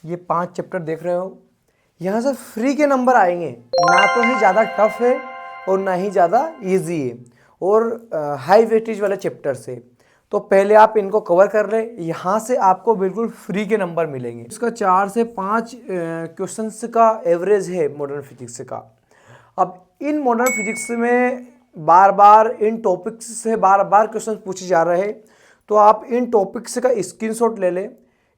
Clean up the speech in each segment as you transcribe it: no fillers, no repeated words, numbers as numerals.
ये 5 चैप्टर देख रहे हो, यहाँ से फ्री के नंबर आएंगे, ना तो ही ज़्यादा टफ है और ना ही ज़्यादा इजी है, और हाई वेटेज वाले चैप्टर से। तो पहले आप इनको कवर कर ले, यहाँ से आपको बिल्कुल फ्री के नंबर मिलेंगे। इसका 4 से 5 क्वेश्चंस का एवरेज है मॉडर्न फिजिक्स का। अब इन मॉडर्न फिजिक्स में बार बार इन टॉपिक्स से बार बार क्वेश्चन पूछे जा रहे हैं, तो आप इन टॉपिक्स का स्क्रीनशॉट ले लें,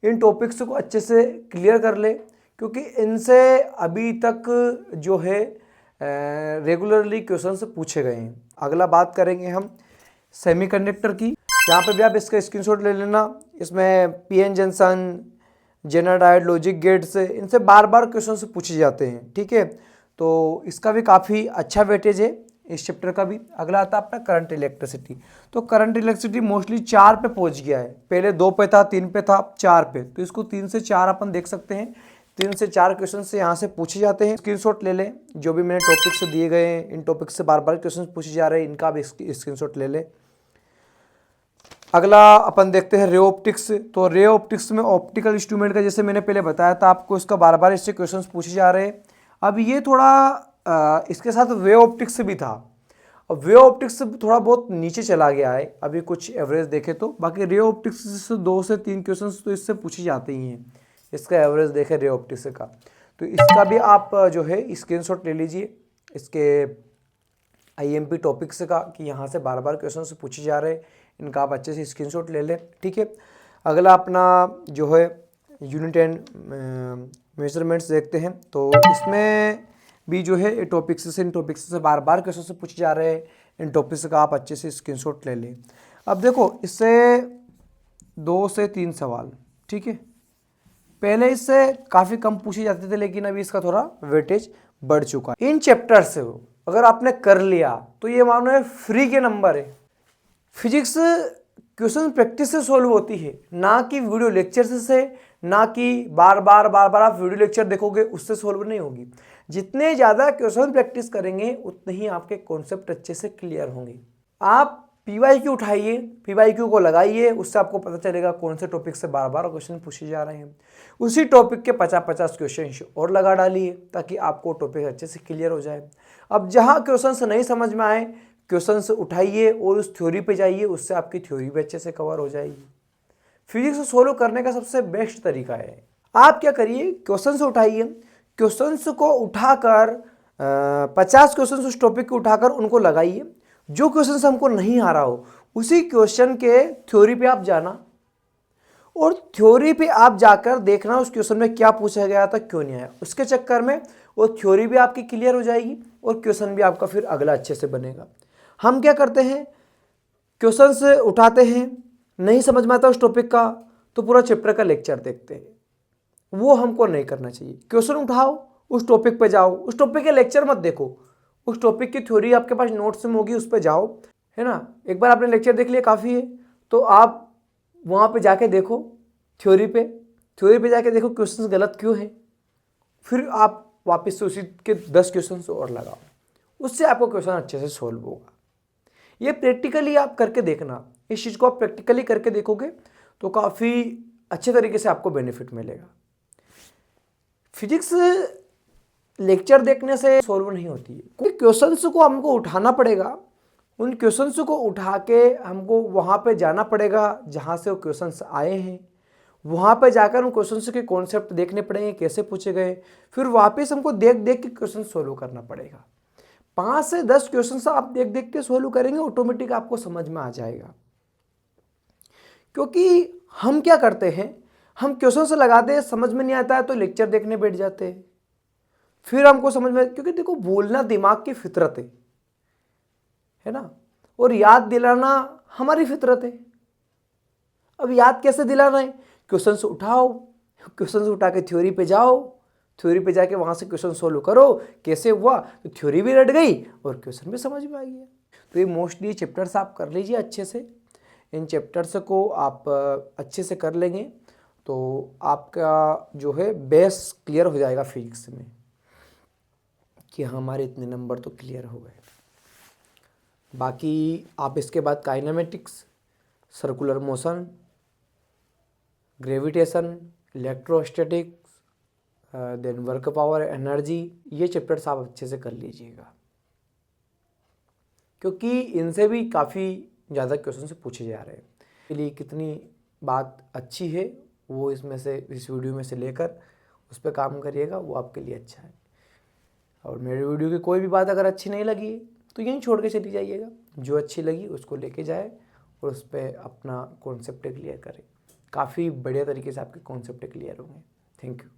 इन टॉपिक्स को अच्छे से क्लियर कर ले, क्योंकि इनसे अभी तक जो है रेगुलरली क्वेश्चंस पूछे गए हैं। अगला बात करेंगे हम सेमीकंडक्टर की। यहाँ पे भी आप इसका स्क्रीनशॉट ले लेना। इसमें PN junction, zener diode, logic gates, इनसे बार बार क्वेश्चंस पूछे जाते हैं। ठीक है, तो इसका भी काफ़ी अच्छा वेटेज है इस चैप्टर का भी। अगला आता है अपना करंट इलेक्ट्रिसिटी। तो करंट इलेक्ट्रिसिटी मोस्टली 4 पे पहुंच गया है, पहले 2 पे था, 3 पे था, 4 पे, तो इसको 3 से 4 अपन देख सकते हैं। 3 से 4 क्वेश्चन से यहाँ से पूछे जाते हैं। स्क्रीनशॉट ले लें, जो भी मैंने टॉपिक्स दिए गए हैं, इन टॉपिक से बार बार क्वेश्चन पूछे जा रहे हैं, इनका भी स्क्रीनशॉट ले लें। अगला अपन देखते हैं रे ऑप्टिक्स। तो रे ऑप्टिक्स में ऑप्टिकल इंस्ट्रूमेंट का, जैसे मैंने पहले बताया था आपको, इसका बार बार इससे क्वेश्चंस पूछे जा रहे हैं। अब ये थोड़ा इसके साथ वे ऑप्टिक्स भी था। अब वे ऑप्टिक्स थोड़ा बहुत नीचे चला गया है अभी, कुछ एवरेज देखे तो। बाकी रे ऑप्टिक्स से 2 से 3 क्वेश्चंस तो इससे पूछे जाते ही हैं। इसका एवरेज देखें रे ऑप्टिक्स का, तो इसका भी आप जो है स्क्रीनशॉट ले लीजिए इसके आईएमपी टॉपिक्स का, कि यहाँ से बार बार क्वेश्चन पूछे जा रहे हैं, इनका आप अच्छे से स्क्रीनशॉट ले लें। ठीक है, अगला अपना जो है यूनिट एंड मेजरमेंट्स देखते हैं। तो इसमें भी जो है टॉपिक्स से, इन टॉपिक्स से बार बार क्वेश्चन से पूछे जा रहे हैं, इन टॉपिक्स का आप अच्छे से स्क्रीनशॉट ले लें। अब देखो, इससे 2 से 3 सवाल, ठीक है, पहले इससे काफ़ी कम पूछे जाते थे, लेकिन अभी इसका थोड़ा वेटेज बढ़ चुका है। इन चैप्टर से अगर आपने कर लिया तो ये मानो है फ्री के नंबर है। फिजिक्स क्वेश्चन प्रैक्टिस से सॉल्व होती है, ना कि वीडियो लेक्चर से, ना कि बार बार आप वीडियो लेक्चर देखोगे उससे सॉल्व नहीं होगी। जितने ज़्यादा क्वेश्चन प्रैक्टिस करेंगे उतने ही आपके कॉन्सेप्ट अच्छे से क्लियर होंगे। आप पीवाईक्यू उठाइए, पीवाईक्यू को लगाइए, उससे आपको पता चलेगा कौन से टॉपिक से बार बार क्वेश्चन पूछे जा रहे हैं। उसी टॉपिक के 50-50 क्वेश्चन और लगा डालिए, ताकि आपको टॉपिक अच्छे से क्लियर हो जाए। अब जहाँ क्वेश्चन नहीं समझ में आए, क्वेश्चन उठाइए और उस थ्योरी पे जाइए, उससे आपकी थ्योरी भी अच्छे से कवर हो जाएगी। फिजिक्स को सोल्व करने का सबसे बेस्ट तरीका है, आप क्या करिए, क्वेश्चन उठाइए, क्वेश्चन को उठाकर 50 क्वेश्चन उस टॉपिक को उठाकर उनको लगाइए। जो क्वेश्चन हमको नहीं आ रहा हो, उसी क्वेश्चन के थ्योरी पे आप जाना, और थ्योरी पे आप जाकर देखना उस क्वेश्चन में क्या पूछा गया था, क्यों नहीं आया। उसके चक्कर में वो थ्योरी भी आपकी क्लियर हो जाएगी और क्वेश्चन भी आपका फिर अगला अच्छे से बनेगा। हम क्या करते हैं, क्वेश्चन से उठाते हैं, नहीं समझ में आता उस टॉपिक का, तो पूरा चैप्टर का लेक्चर देखते हैं। वो हमको नहीं करना चाहिए। क्वेश्चन उठाओ, उस टॉपिक पे जाओ, उस टॉपिक के लेक्चर मत देखो, उस टॉपिक की थ्योरी आपके पास नोट्स में होगी, उस पर जाओ, है ना। एक बार आपने लेक्चर देख लिया काफ़ी है, तो आप वहाँ पे जाके देखो थ्योरी पे जाके देखो क्वेश्चंस गलत क्यों है, फिर आप वापस से उसी के 10 क्वेश्चंस और लगाओ, उससे आपको क्वेश्चन अच्छे से सॉल्व होगा। ये प्रैक्टिकली आप करके देखना, इस चीज़ को आप प्रैक्टिकली करके देखोगे तो काफ़ी अच्छे तरीके से आपको बेनिफिट मिलेगा। फिजिक्स लेक्चर देखने से सॉल्व नहीं होती है, क्योंकि क्वेश्चंस को हमको उठाना पड़ेगा। उन क्वेश्चंस को उठा के हमको वहाँ पे जाना पड़ेगा जहाँ से वो क्वेश्चंस आए हैं, वहाँ पे जाकर उन क्वेश्चंस के कॉन्सेप्ट देखने पड़ेंगे, कैसे पूछे गए, फिर वापस हमको देख देख के क्वेश्चन सॉल्व करना पड़ेगा। 5 से 10 क्वेश्चंस आप देख देख के सॉल्व करेंगे, ऑटोमेटिक आपको समझ में आ जाएगा। क्योंकि हम क्या करते हैं, हम क्वेश्चन लगाते हैं, समझ में नहीं आता है तो लेक्चर देखने बैठ जाते हैं, फिर हमको समझ में, क्योंकि देखो बोलना दिमाग की फितरत है ना, और याद दिलाना हमारी फितरत है। अब याद कैसे दिलाना है, क्वेश्चंस उठाओ, क्वेश्चंस उठा के थ्योरी पे जाओ, थ्योरी पे जाके वहाँ से क्वेश्चन सोल्व करो, कैसे हुआ, तो थ्योरी भी रट गई और क्वेश्चन भी समझ में आ गया। तो ये मोस्टली चैप्टर्स आप कर लीजिए अच्छे से। इन चैप्टर्स को आप अच्छे से कर लेंगे तो आपका जो है बेस क्लियर हो जाएगा फिजिक्स में, कि हमारे इतने नंबर तो क्लियर हो गए। बाकी आप इसके बाद kinematics, circular motion, gravitation, electrostatics, then work power energy, ये चैप्टर्स आप अच्छे से कर लीजिएगा, क्योंकि इनसे भी काफ़ी ज़्यादा क्वेश्चन से पूछे जा रहे हैं। के लिए कितनी बात अच्छी है वो इसमें से, इस वीडियो में से लेकर उस पर काम करिएगा, वो आपके लिए अच्छा है। और मेरे वीडियो की कोई भी बात अगर अच्छी नहीं लगी तो यहीं छोड़ के चली जाइएगा, जो अच्छी लगी उसको लेके जाए और उस पर अपना कॉन्सेप्ट क्लियर करें। काफ़ी बढ़िया तरीके से आपके कॉन्सेप्ट क्लियर होंगे। Thank you.